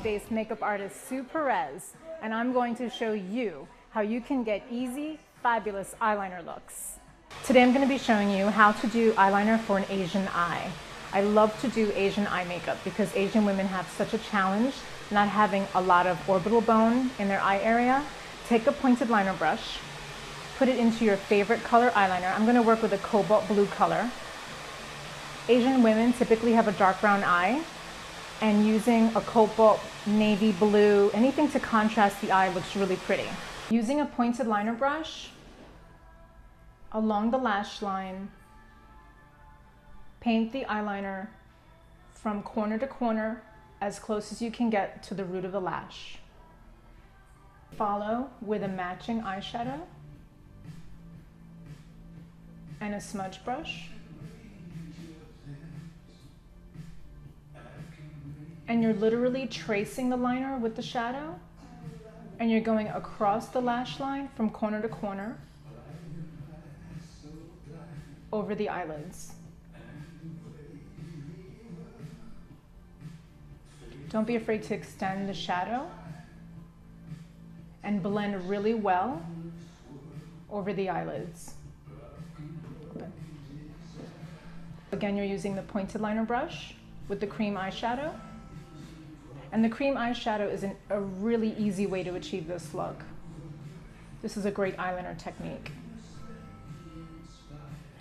LA-based makeup artist Sue Perez, and I'm going to show you how you can get easy, fabulous eyeliner looks. Today I'm going to be showing you how to do eyeliner for an Asian eye. I love to do Asian eye makeup because Asian women have such a challenge not having a lot of orbital bone in their eye area. Take a pointed liner brush, put it into your favorite color eyeliner. I'm going to work with a cobalt blue color. Asian women typically have a dark brown eye, and using a cobalt, navy blue, anything to contrast the eye looks really pretty. Using a pointed liner brush, along the lash line, paint the eyeliner from corner to corner as close as you can get to the root of the lash. Follow with a matching eyeshadow and a smudge brush. And you're literally tracing the liner with the shadow, and you're going across the lash line from corner to corner over the eyelids. Don't be afraid to extend the shadow and blend really well over the eyelids. Again, you're using the pointed liner brush with the cream eyeshadow. And the cream eyeshadow is a really easy way to achieve this look. This is a great eyeliner technique.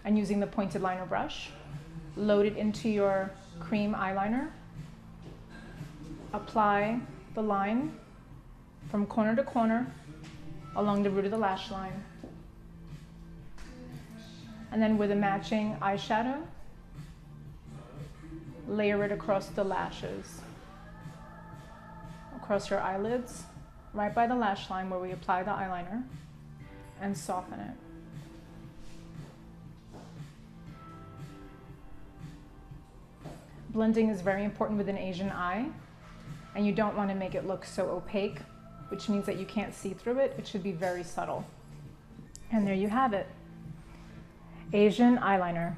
And using the pointed liner brush, load it into your cream eyeliner. Apply the line from corner to corner along the root of the lash line. And then with a matching eyeshadow, layer it across the lashes. Across your eyelids, right by the lash line where we apply the eyeliner, and soften it. Blending is very important with an Asian eye, and you don't want to make it look so opaque, which means that you can't see through it. It should be very subtle. And there you have it, Asian eyeliner.